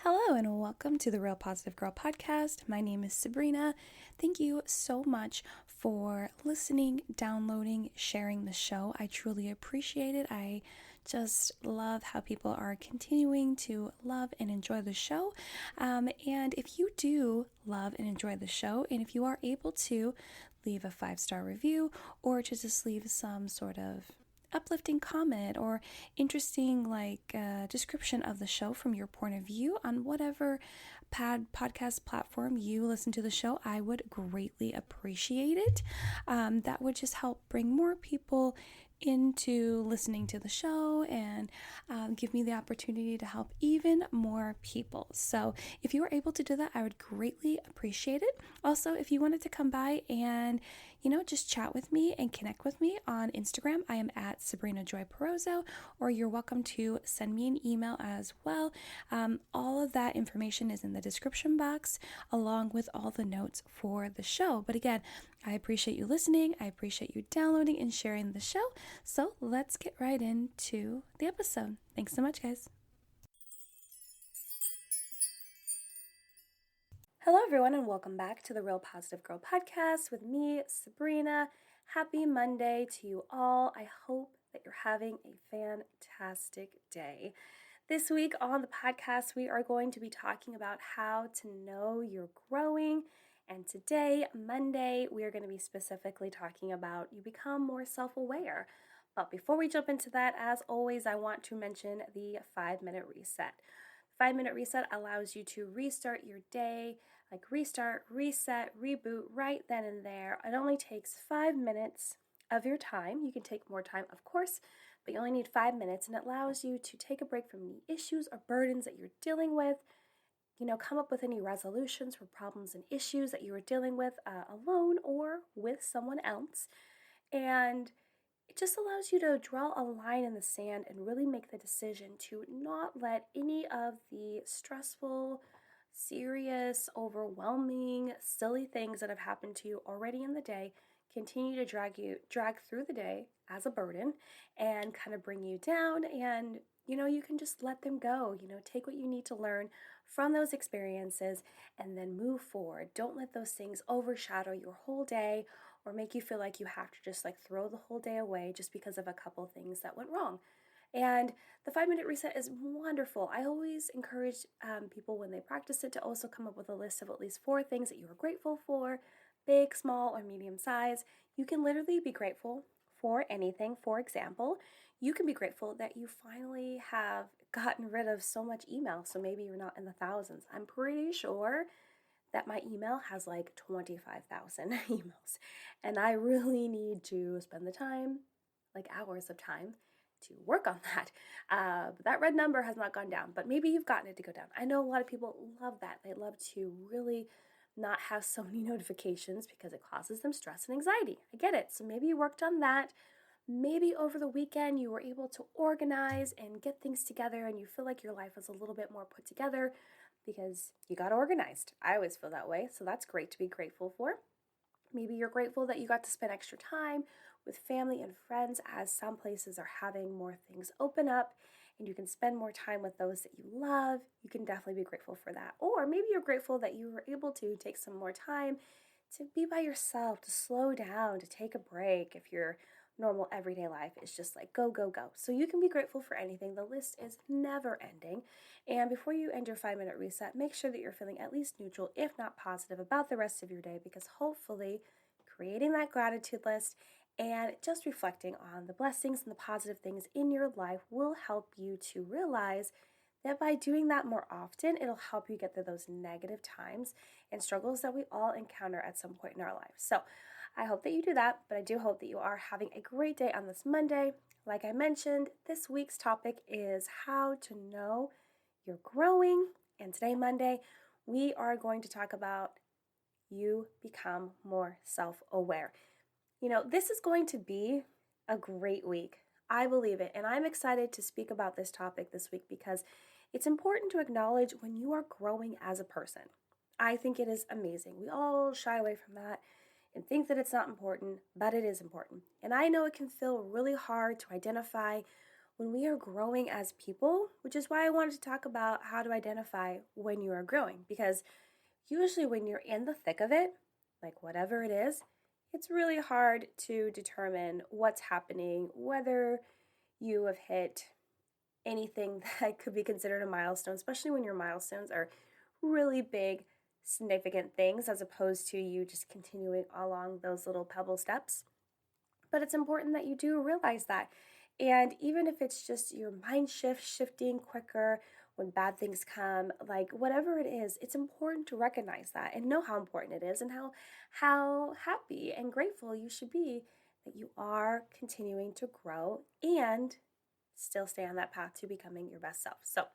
Hello and welcome to the Real Positive Girl podcast. My name is Sabrina. Thank you so much for listening, downloading, sharing the show. I truly appreciate it. I just love how people are continuing to love and enjoy the show. And if you do love and enjoy the show, and if you are able to leave a 5-star review or to just leave some sort of uplifting comment or interesting description of the show from your point of view on whatever podcast platform you listen to the show, I would greatly appreciate it. That would just help bring more people into listening to the show and give me the opportunity to help even more people. So if you were able to do that, I would greatly appreciate it. Also, if you wanted to come by and just chat with me and connect with me on Instagram, I am at Sabrina Joy Perozzo, or you're welcome to send me an email as well. All of that information is in the description box, along with all the notes for the show. But again, I appreciate you listening. I appreciate you downloading and sharing the show. So let's get right into the episode. Thanks so much, guys. Hello, everyone, and welcome back to the Real Positive Girl podcast with me, Sabrina. Happy Monday to you all. I hope that you're having a fantastic day. This week on the podcast, we are going to be talking about how to know you're growing. And today, Monday, we are going to be specifically talking about you become more self-aware. But before we jump into that, as always, I want to mention the 5-minute reset. 5-minute reset allows you to restart your day, like restart, reset, reboot right then and there. It only takes 5 minutes of your time. You can take more time, of course, but you only need 5 minutes, and it allows you to take a break from the issues or burdens that you're dealing with. Come up with any resolutions for problems and issues that you are dealing with alone or with someone else. And it just allows you to draw a line in the sand and really make the decision to not let any of the stressful, serious, overwhelming, silly things that have happened to you already in the day continue to drag through the day as a burden and kind of bring you down. And you can just let them go. Take what you need to learn from those experiences and then move forward. Don't let those things overshadow your whole day or make you feel like you have to just throw the whole day away just because of a couple things that went wrong. And the 5-minute reset is wonderful. I always encourage people when they practice it to also come up with a list of at least 4 things that you are grateful for, big, small, or medium size. You can literally be grateful for anything. For example, you can be grateful that you finally have gotten rid of so much email. So maybe you're not in the thousands. I'm pretty sure that my email has 25,000 emails. And I really need to spend the time, hours of time, to work on that. But that red number has not gone down, but maybe you've gotten it to go down. I know a lot of people love that. They love to really not have so many notifications because it causes them stress and anxiety. I get it. So maybe you worked on that. Maybe over the weekend you were able to organize and get things together and you feel like your life is a little bit more put together because you got organized. I always feel that way, so that's great to be grateful for. Maybe you're grateful that you got to spend extra time with family and friends, as some places are having more things open up and you can spend more time with those that you love. You can definitely be grateful for that. Or maybe you're grateful that you were able to take some more time to be by yourself, to slow down, to take a break if your normal everyday life is just go, go, go. So you can be grateful for anything. The list is never ending. And before you end your 5-minute reset, make sure that you're feeling at least neutral, if not positive, about the rest of your day, because hopefully creating that gratitude list and just reflecting on the blessings and the positive things in your life will help you to realize that by doing that more often, it'll help you get through those negative times and struggles that we all encounter at some point in our lives. So I hope that you do that, but I do hope that you are having a great day on this Monday. Like I mentioned, this week's topic is how to know you're growing. And today, Monday, we are going to talk about you become more self-aware. This is going to be a great week. I believe it. And I'm excited to speak about this topic this week because it's important to acknowledge when you are growing as a person. I think it is amazing. We all shy away from that and think that it's not important, but it is important. And I know it can feel really hard to identify when we are growing as people, which is why I wanted to talk about how to identify when you are growing. Because usually when you're in the thick of it, like whatever it is, it's really hard to determine what's happening, whether you have hit anything that could be considered a milestone, especially when your milestones are really big, significant things, as opposed to you just continuing along those little pebble steps. But it's important that you do realize that. And even if it's just your mind shifting quicker when bad things come, like whatever it is, it's important to recognize that and know how important it is and how happy and grateful you should be that you are continuing to grow and still stay on that path to becoming your best self.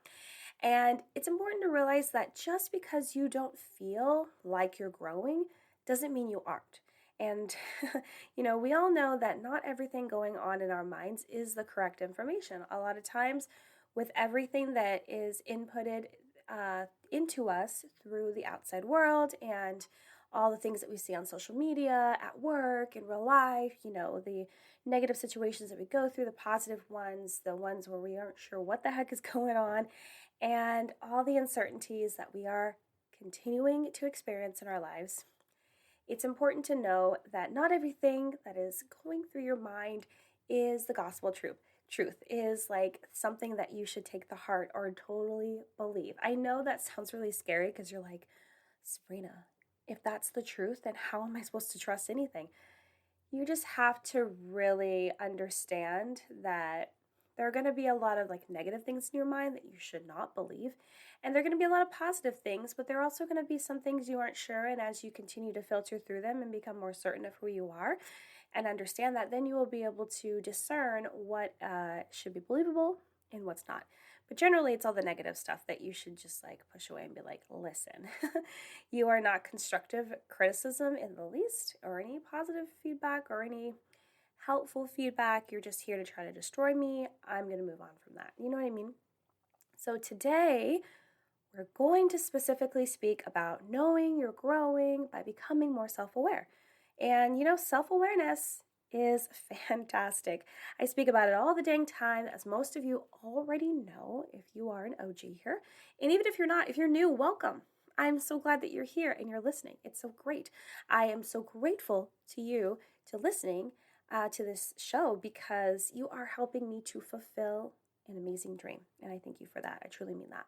And it's important to realize that just because you don't feel like you're growing doesn't mean you aren't. And, we all know that not everything going on in our minds is the correct information. A lot of times, with everything that is inputted into us through the outside world and all the things that we see on social media, at work, in real life, the negative situations that we go through, the positive ones, the ones where we aren't sure what the heck is going on, and all the uncertainties that we are continuing to experience in our lives. It's important to know that not everything that is going through your mind is the gospel truth. Truth is like something that you should take to heart or totally believe. I know that sounds really scary because you're like, Sabrina, if that's the truth, then how am I supposed to trust anything? You just have to really understand that there are going to be a lot of like negative things in your mind that you should not believe. And there are going to be a lot of positive things, but there are also going to be some things you aren't sure. And as you continue to filter through them and become more certain of who you are and understand that, then you will be able to discern what should be believable and what's not. But generally, it's all the negative stuff that you should just like push away and be like, listen, you are not constructive criticism in the least, or any positive feedback, or any helpful feedback. You're just here to try to destroy me. I'm going to move on from that. You know what I mean? So today, we're going to specifically speak about knowing you're growing by becoming more self aware. And self awareness is fantastic. I speak about it all the dang time, as most of you already know if you are an OG here. And even if you're not, if you're new, welcome. I'm so glad that you're here and you're listening. It's so great. I am so grateful to you to listening to this show because you are helping me to fulfill an amazing dream. And I thank you for that. I truly mean that.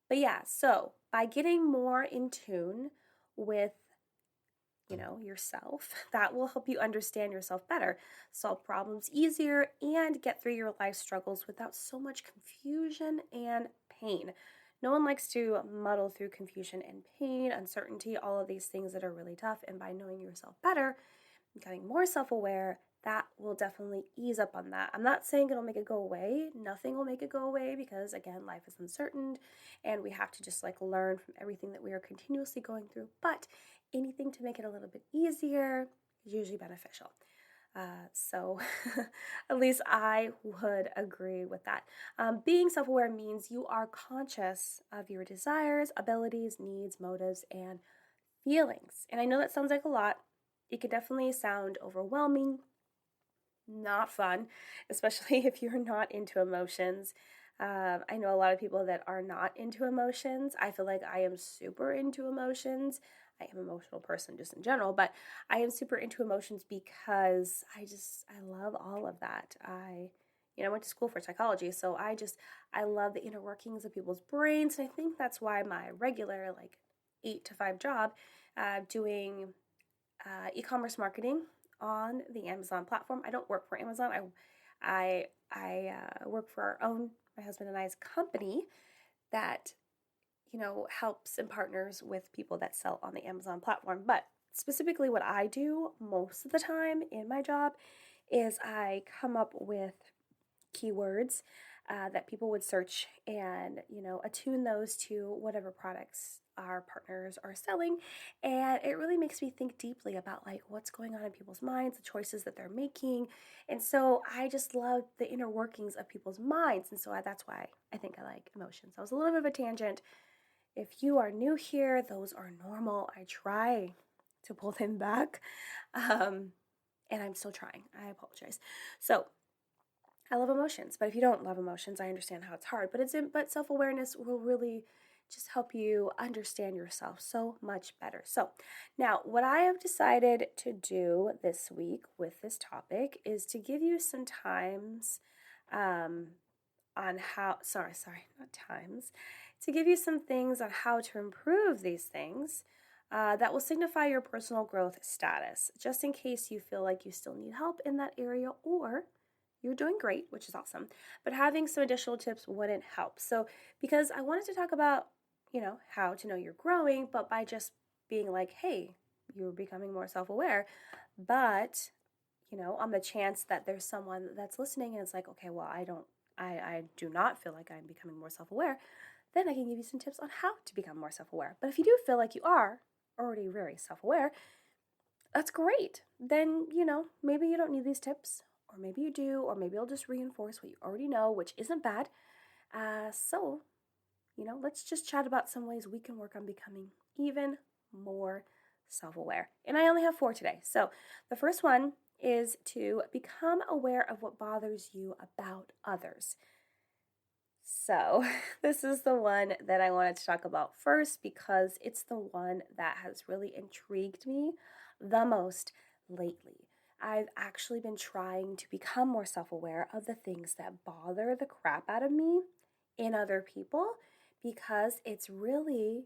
But yeah, so by getting more in tune with yourself, that will help you understand yourself better, solve problems easier, and get through your life struggles without so much confusion and pain. No one likes to muddle through confusion and pain, uncertainty, all of these things that are really tough. And by knowing yourself better, becoming more self-aware, that will definitely ease up on that. I'm not saying it'll make it go away. Nothing will make it go away because, again, life is uncertain and we have to just like learn from everything that we are continuously going through. But anything to make it a little bit easier is usually beneficial. So at least I would agree with that. Being self-aware means you are conscious of your desires, abilities, needs, motives, and feelings. And I know that sounds like a lot. It can definitely sound overwhelming, not fun, especially if you're not into emotions. I know a lot of people that are not into emotions. I feel like I am super into emotions. I am an emotional person just in general, but I am super into emotions because I love all of that. I went to school for psychology, so I love the inner workings of people's brains, and I think that's why my regular like 8 to 5 job doing e-commerce marketing on the Amazon platform. I don't work for Amazon. I work for our own, my husband and I's company that helps and partners with people that sell on the Amazon platform. But specifically, what I do most of the time in my job is I come up with keywords that people would search and attune those to whatever products our partners are selling. And it really makes me think deeply about like what's going on in people's minds, the choices that they're making. And so I just love the inner workings of people's minds. And so that's why I think I like emotions. That was a little bit of a tangent. If you are new here, those are normal. I try to pull them back, and I'm still trying. I apologize. So I love emotions, but if you don't love emotions, I understand how it's hard. But self-awareness will really just help you understand yourself so much better. So, now what I have decided to do this week with this topic is to give you some times um, on how, not times, to give you some things on how to improve these things that will signify your personal growth status, just in case you feel like you still need help in that area or you're doing great, which is awesome, but having some additional tips wouldn't help. So, because I wanted to talk about, how to know you're growing, but by just being like, hey, you're becoming more self aware, but on the chance that there's someone that's listening and it's like, okay, well, I do not feel like I'm becoming more self aware, then I can give you some tips on how to become more self aware. But if you do feel like you are already very self aware, that's great. Then, maybe you don't need these tips, or maybe you do, or maybe it'll just reinforce what you already know, which isn't bad. So, let's just chat about some ways we can work on becoming even more self aware. And I only have 4 today. So, the first one is to become aware of what bothers you about others. So, this is the one that I wanted to talk about first because it's the one that has really intrigued me the most lately. I've actually been trying to become more self aware of the things that bother the crap out of me in other people because it's really,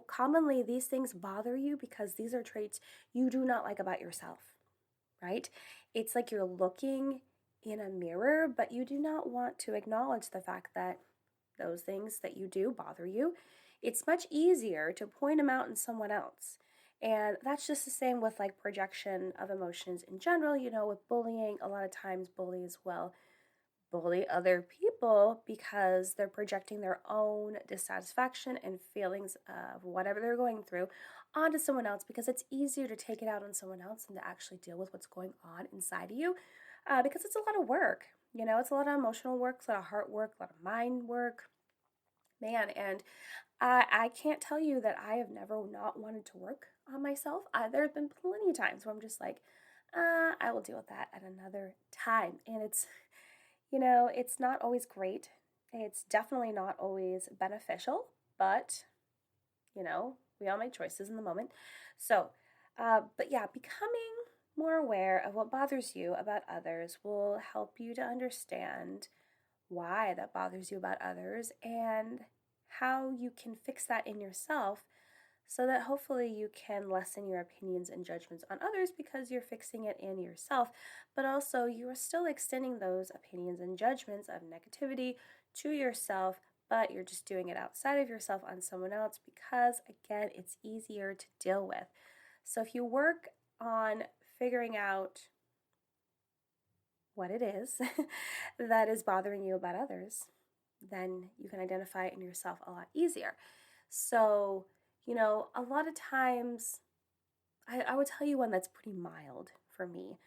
commonly these things bother you because these are traits you do not like about yourself, right? It's like you're looking in a mirror, but you do not want to acknowledge the fact that those things that you do bother you. It's much easier to point them out in someone else. And that's just the same with like projection of emotions in general. With bullying, a lot of times bullies will bully other people because they're projecting their own dissatisfaction and feelings of whatever they're going through onto someone else because it's easier to take it out on someone else than to actually deal with what's going on inside of you because it's a lot of work. It's a lot of emotional work, it's a lot of heart work, a lot of mind work. Man, and I can't tell you that I have never not wanted to work on myself. There have been plenty of times where I'm just like, I will deal with that at another time. And it's not always great. It's definitely not always beneficial, but, we all make choices in the moment. So, but yeah, becoming more aware of what bothers you about others will help you to understand why that bothers you about others and how you can fix that in yourself so that hopefully you can lessen your opinions and judgments on others because you're fixing it in yourself, but also you are still extending those opinions and judgments of negativity to yourself, but you're just doing it outside of yourself on someone else because, again, it's easier to deal with. So if you work on figuring out what it is that is bothering you about others, then you can identify it in yourself a lot easier. So, a lot of times, I would tell you one that's pretty mild for me.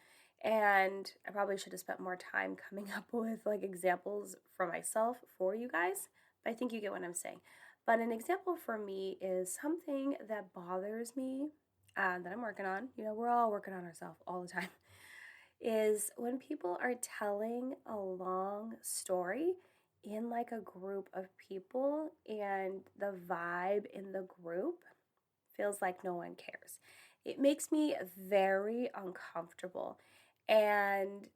And I probably should have spent more time coming up with like examples for myself for you guys, but I think you get what I'm saying. But an example for me is something that bothers me that I'm working on. We're all working on ourselves all the time. Is when people are telling a long story in like a group of people and the vibe in the group feels like no one cares. It makes me very uncomfortable. And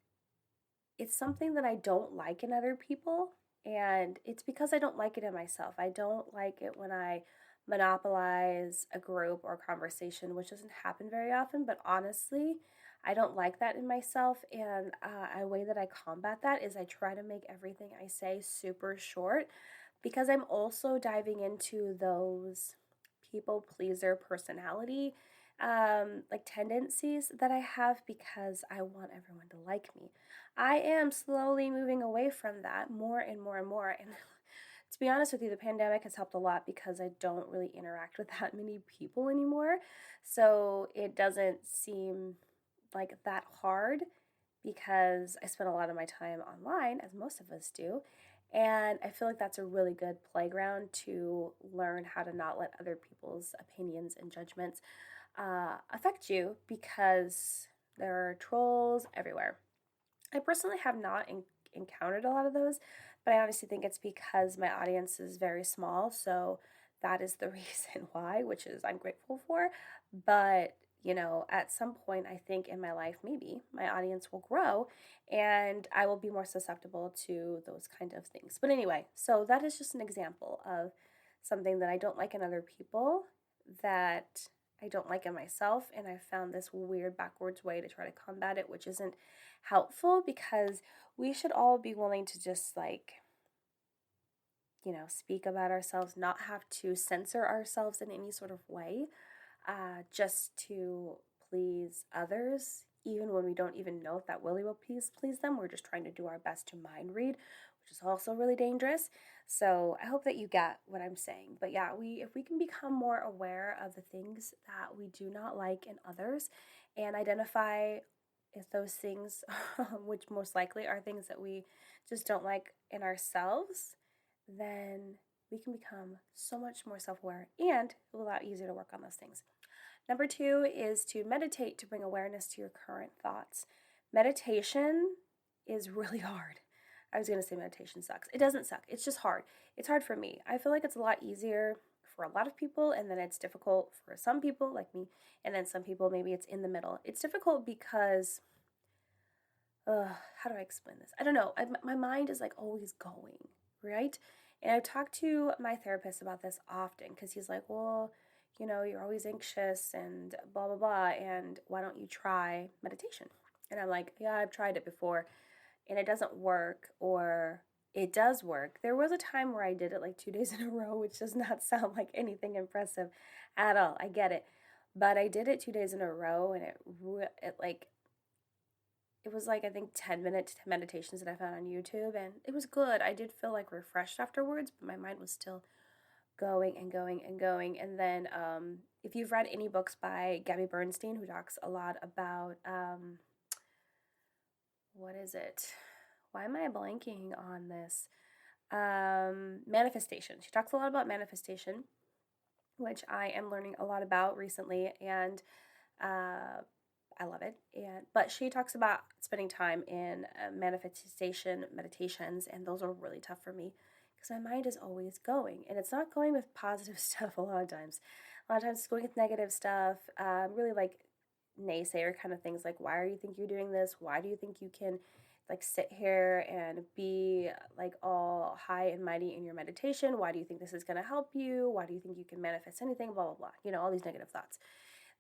it's something that I don't like in other people. And it's because I don't like it in myself. I don't like it when I monopolize a group or conversation, which doesn't happen very often. But honestly, I don't like that in myself. And a way that I combat that is I try to make everything I say super short because I'm also diving into those people pleaser personality like tendencies that I have because I want everyone to like me. I am slowly moving away from that more and more and more. And to be honest with you, the pandemic has helped a lot because I don't really interact with that many people anymore. So it doesn't seem like that hard because I spend a lot of my time online, as most of us do. And I feel like that's a really good playground to learn how to not let other people's opinions and judgments affect you because there are trolls everywhere. I personally have not encountered a lot of those, but I honestly think it's because my audience is very small, so that is the reason why, which is I'm grateful for. But at some point, I think in my life, maybe my audience will grow and I will be more susceptible to those kind of things. But anyway, so that is just an example of something that I don't like in other people, that I don't like in myself, and I found this weird backwards way to try to combat it, which isn't helpful because we should all be willing to just speak about ourselves, not have to censor ourselves in any sort of way, just to please others, even when we don't even know if that really will please them. We're just trying to do our best to mind read, which is also really dangerous. So I hope that you get what I'm saying. But yeah, if we can become more aware of the things that we do not like in others and identify if those things, which most likely are things that we just don't like in ourselves, then we can become so much more self-aware and it will be a lot easier to work on those things. Number 2 is to meditate to bring awareness to your current thoughts. Meditation is really hard. I was going to say meditation sucks. It doesn't suck. It's just hard. It's hard for me. I feel like it's a lot easier for a lot of people, and then it's difficult for some people like me, and then some people maybe it's in the middle. It's difficult because how do I explain this? I don't know. My mind is like always going, right? And I've talked to my therapist about this often because he's like, well, you're always anxious and blah, blah, blah. And why don't you try meditation? And I'm like, yeah, I've tried it before and it doesn't work, or it does work. There was a time where I did it like 2 days in a row, which does not sound like anything impressive at all. I get it. But I did it 2 days in a row and it was like I think 10-minute meditations that I found on YouTube, and it was good. I did feel like refreshed afterwards, but my mind was still going and going and going. And then if you've read any books by Gabby Bernstein, who talks a lot about what is it? Why am I blanking on this? Manifestation. She talks a lot about manifestation, which I am learning a lot about recently, and I love it. But she talks about spending time in manifestation meditations, and those are really tough for me because my mind is always going, and it's not going with positive stuff a lot of times. A lot of times it's going with negative stuff, really like naysayer kind of things like, why do you think you're doing this? Why do you think you can like sit here and be like all high and mighty in your meditation? Why do you think this is going to help you? Why do you think you can manifest anything? Blah, blah, blah. All these negative thoughts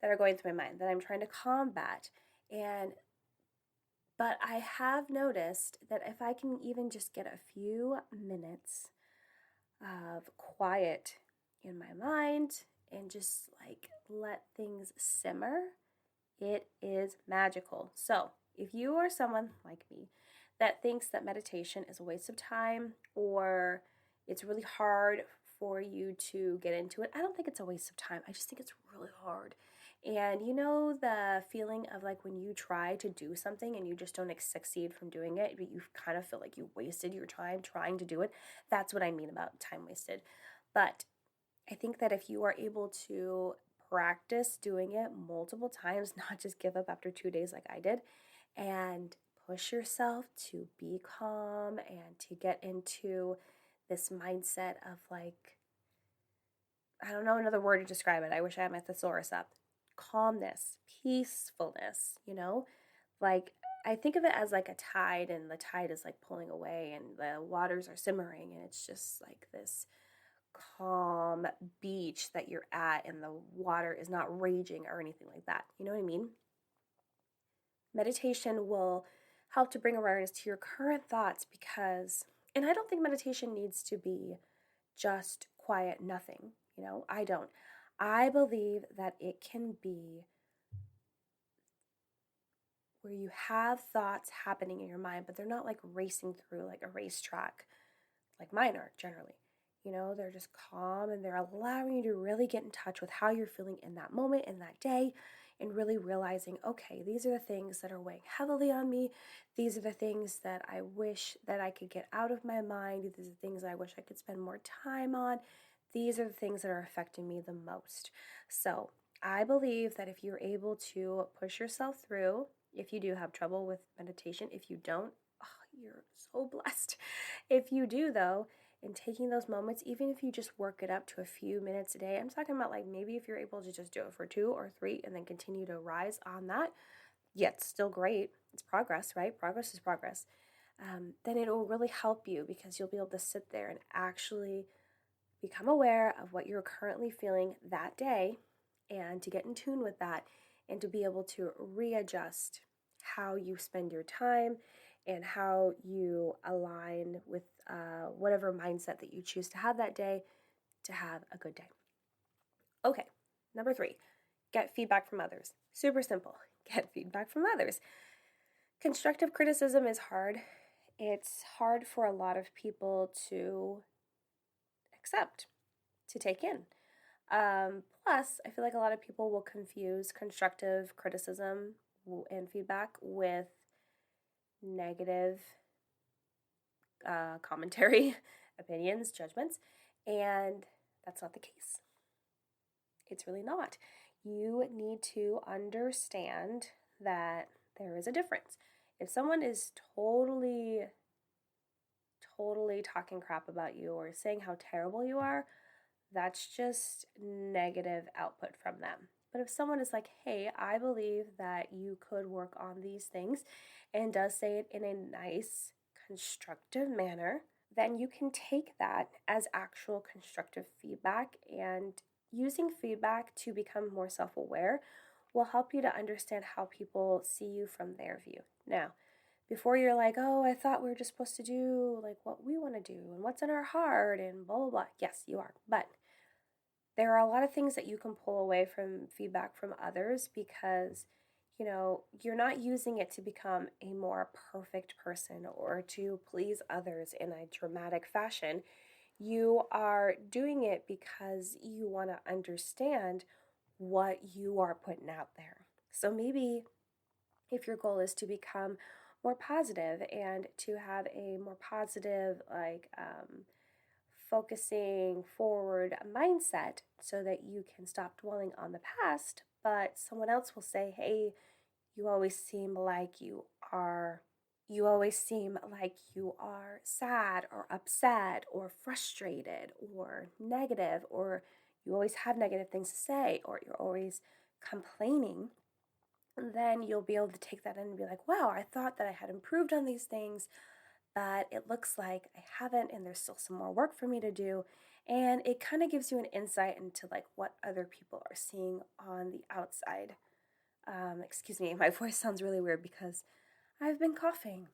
that are going through my mind that I'm trying to combat. But I have noticed that if I can even just get a few minutes of quiet in my mind and just like let things simmer, it is magical. So if you are someone like me that thinks that meditation is a waste of time or it's really hard for you to get into it, I don't think it's a waste of time. I just think it's really hard. And the feeling of like when you try to do something and you just don't succeed from doing it, but you kind of feel like you wasted your time trying to do it. That's what I mean about time wasted. But I think that if you are able to practice doing it multiple times, not just give up after 2 days like I did, and push yourself to be calm and to get into this mindset of like, I don't know another word to describe it. I wish I had my thesaurus up. Calmness, peacefulness, like I think of it as like a tide, and the tide is like pulling away and the waters are simmering, and it's just like this calm beach that you're at, and the water is not raging or anything like that. You know what I mean? Meditation will help to bring awareness to your current thoughts and I don't think meditation needs to be just quiet nothing. I don't. I believe that it can be where you have thoughts happening in your mind, but they're not like racing through like a racetrack like mine are generally. They're just calm and they're allowing you to really get in touch with how you're feeling in that moment, in that day, and really realizing, okay, these are the things that are weighing heavily on me. These are the things that I wish that I could get out of my mind. These are the things I wish I could spend more time on. These are the things that are affecting me the most. So I believe that if you're able to push yourself through, if you do have trouble with meditation, if you don't, You're so blessed. If you do, though, in taking those moments, even if you just work it up to a few minutes a day, I'm talking about like maybe if you're able to just do it for 2 or 3 and then continue to rise on that, yet still great. It's progress, right? Progress is progress. Then it will really help you because you'll be able to sit there and actually become aware of what you're currently feeling that day and to get in tune with that and to be able to readjust how you spend your time and how you align with whatever mindset that you choose to have that day to have a good day. Okay, number 3, get feedback from others. Super simple. Get feedback from others. Constructive criticism is hard. It's hard for a lot of people to accept, to take in. Plus, I feel like a lot of people will confuse constructive criticism and feedback with negative commentary, opinions, judgments, and that's not the case. It's really not. You need to understand that there is a difference. If someone is totally talking crap about you or saying how terrible you are, that's just negative output from them. But if someone is like, hey, I believe that you could work on these things and does say it in a nice, constructive manner, then you can take that as actual constructive feedback, and using feedback to become more self-aware will help you to understand how people see you from their view. Now, before you're like, oh, I thought we were just supposed to do like what we want to do and what's in our heart and blah, blah, blah. Yes, you are. But there are a lot of things that you can pull away from feedback from others because, you're not using it to become a more perfect person or to please others in a dramatic fashion. You are doing it because you want to understand what you are putting out there. So maybe if your goal is to become more positive and to have a more positive, focusing forward mindset so that you can stop dwelling on the past, but someone else will say, hey, you always seem like you are sad or upset or frustrated or negative, or you always have negative things to say, or you're always complaining, then you'll be able to take that in and be like, wow, I thought that I had improved on these things, but it looks like I haven't, and there's still some more work for me to do. And it kind of gives you an insight into like what other people are seeing on the outside. Excuse me, my voice sounds really weird because I've been coughing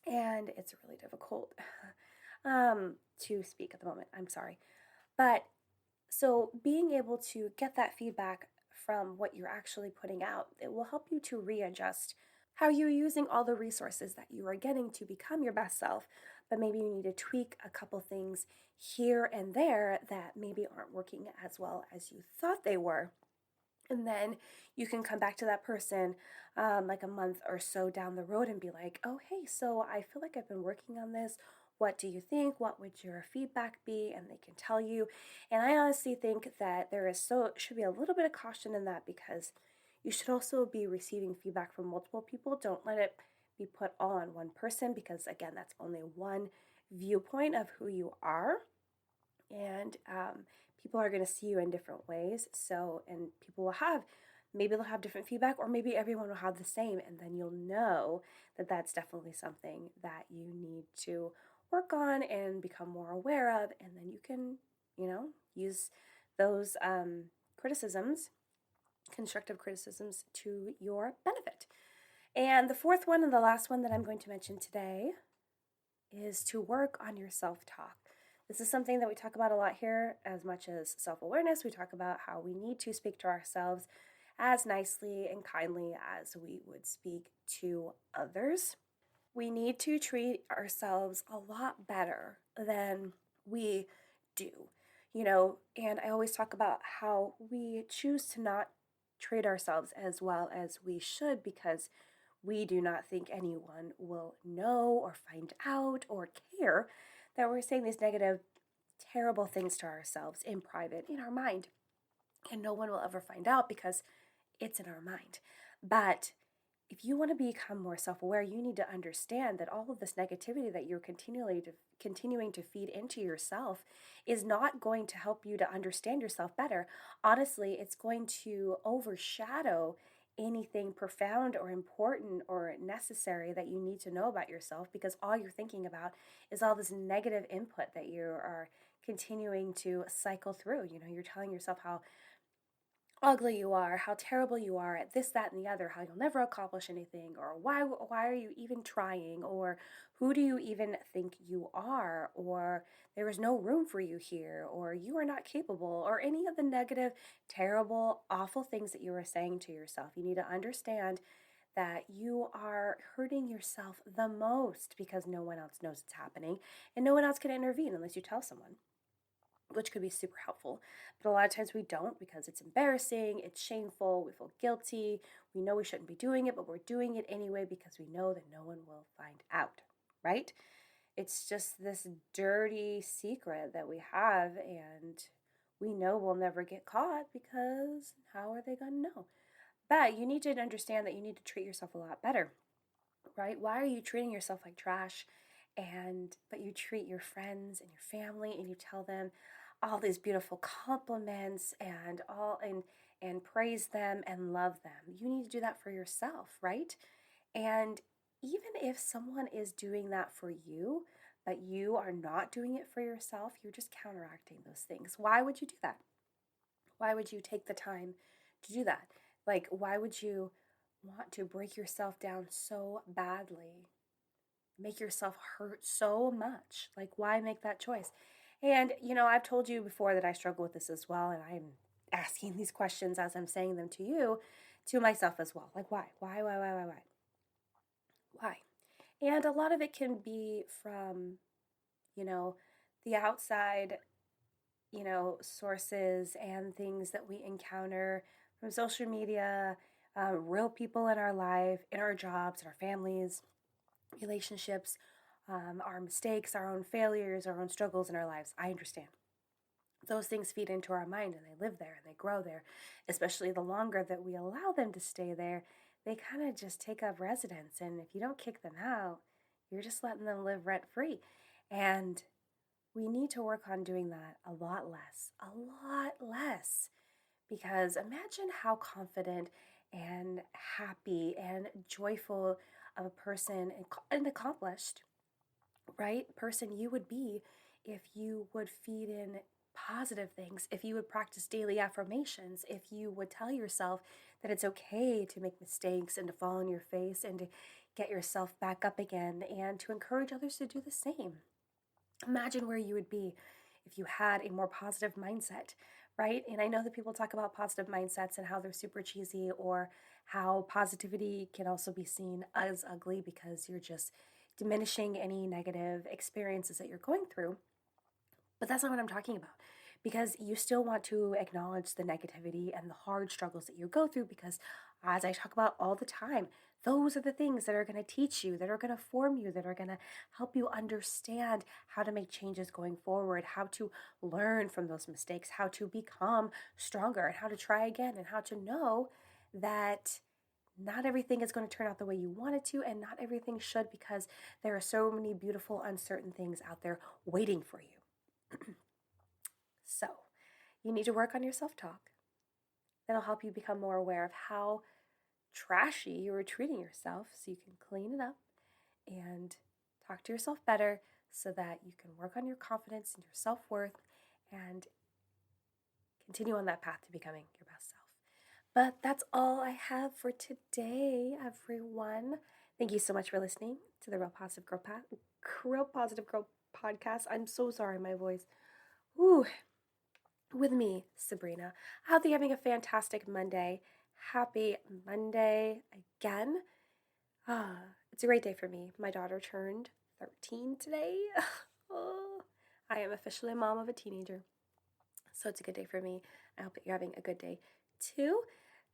and it's really difficult to speak at the moment. I'm sorry. But so being able to get that feedback from what you're actually putting out, it will help you to readjust how you're using all the resources that you are getting to become your best self. But maybe you need to tweak a couple things here and there that maybe aren't working as well as you thought they were. And then you can come back to that person like a month or so down the road and be like, oh, hey, so I feel like I've been working on this. What do you think? What would your feedback be? And they can tell you. And I honestly think that should be a little bit of caution in that, because you should also be receiving feedback from multiple people. Don't let it be put all on one person, because again, that's only one viewpoint of who you are. And people are going to see you in different ways. So, and people will maybe they'll have different feedback, or maybe everyone will have the same. And then you'll know that that's definitely something that you need to work on and become more aware of. And then you can, use those criticisms, constructive criticisms, to your benefit. And the fourth one and the last one that I'm going to mention today is to work on your self-talk. This is something that we talk about a lot here. As much as self-awareness, we talk about how we need to speak to ourselves as nicely and kindly as we would speak to others. We need to treat ourselves a lot better than we do, and I always talk about how we choose to not treat ourselves as well as we should because we do not think anyone will know or find out or care that we're saying these negative, terrible things to ourselves in private, in our mind. And no one will ever find out because it's in our mind. But if you want to become more self-aware, you need to understand that all of this negativity that you're continuing to feed into yourself is not going to help you to understand yourself better. Honestly, it's going to overshadow anything profound or important or necessary that you need to know about yourself, because all you're thinking about is all this negative input that you are continuing to cycle through. You're telling yourself how ugly you are, how terrible you are at this, that, and the other, how you'll never accomplish anything, or why are you even trying, or who do you even think you are, or there is no room for you here, or you are not capable, or any of the negative, terrible, awful things that you are saying to yourself. You need to understand that you are hurting yourself the most because no one else knows it's happening and no one else can intervene unless you tell someone, which could be super helpful. But a lot of times we don't, because it's embarrassing, it's shameful, we feel guilty, we know we shouldn't be doing it, but we're doing it anyway because we know that no one will find out, right? It's just this dirty secret that we have, and we know we'll never get caught because how are they going to know? But you need to understand that you need to treat yourself a lot better, right? Why are you treating yourself like trash? But you treat your friends and your family and you tell them all these beautiful compliments and praise them and love them. You need to do that for yourself, right? And even if someone is doing that for you, but you are not doing it for yourself, you're just counteracting those things. Why would you do that? Why would you take the time to do that? Like, why would you want to break yourself down so badly, make yourself hurt so much? Like, why make that choice? And, I've told you before that I struggle with this as well, and I'm asking these questions as I'm saying them to you, to myself as well. Like, why? Why? And a lot of it can be from, you know, the outside, sources and things that we encounter from social media, real people in our life, in our jobs, in our families, relationships, our mistakes, our own failures, our own struggles in our lives. I understand. Those things feed into our mind and they live there and they grow there, especially the longer that we allow them to stay there. They kind of just take up residence. And if you don't kick them out, you're just letting them live rent free. And we need to work on doing that a lot less. Because imagine how confident and happy and joyful of a person and accomplished, right, person you would be if you would feed in positive things, if you would practice daily affirmations, if you would tell yourself that it's okay to make mistakes and to fall on your face and to get yourself back up again and to encourage others to do the same. Imagine where you would be if you had a more positive mindset, right? And I know that people talk about positive mindsets and how they're super cheesy, or how positivity can also be seen as ugly because you're just diminishing any negative experiences that you're going through. But that's not what I'm talking about, because you still want to acknowledge the negativity and the hard struggles that you go through, because as I talk about all the time, those are the things that are going to teach you, that are going to form you, that are going to help you understand how to make changes going forward, how to learn from those mistakes, how to become stronger, and how to try again, and how to know that not everything is going to turn out the way you want it to, and not everything should, because there are so many beautiful, uncertain things out there waiting for you. So, you need to work on your self talk. That'll help you become more aware of how trashy you are treating yourself, so you can clean it up and talk to yourself better, so that you can work on your confidence and your self worth and continue on that path to becoming your best self. But that's all I have for today, everyone. Thank you so much for listening to the Real Positive Girl podcast. I'm so sorry, my voice. Ooh. With me, Sabrina. I hope you're having a fantastic Monday. Happy Monday again. It's a great day for me. My daughter turned 13 today. Oh, I am officially a mom of a teenager. So it's a good day for me. I hope that you're having a good day too.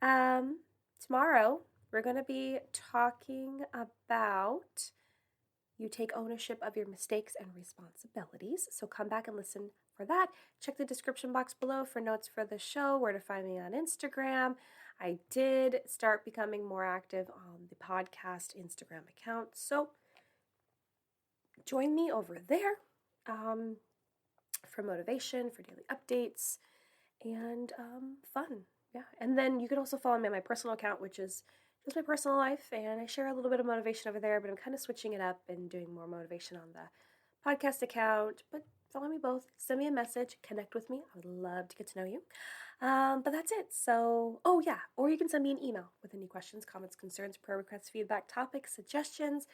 Tomorrow, we're going to be talking about you take ownership of your mistakes and responsibilities. So come back and listen for that. Check the description box below for notes for the show, where to find me on Instagram. I did start becoming more active on the podcast Instagram account, so join me over there um, for motivation, for daily updates, and fun. Yeah, and then you can also follow me on my personal account, which is just my personal life, and I share a little bit of motivation over there, but I'm kind of switching it up and doing more motivation on the podcast account. But follow me both, send me a message, connect with me. I would love to get to know you. But that's it. So, oh yeah, or you can send me an email with any questions, comments, concerns, prayer requests, feedback, topics, suggestions,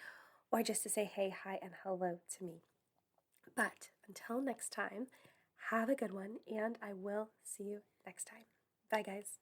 or just to say hey, hi, and hello to me. But until next time, have a good one, and I will see you next time. Bye, guys.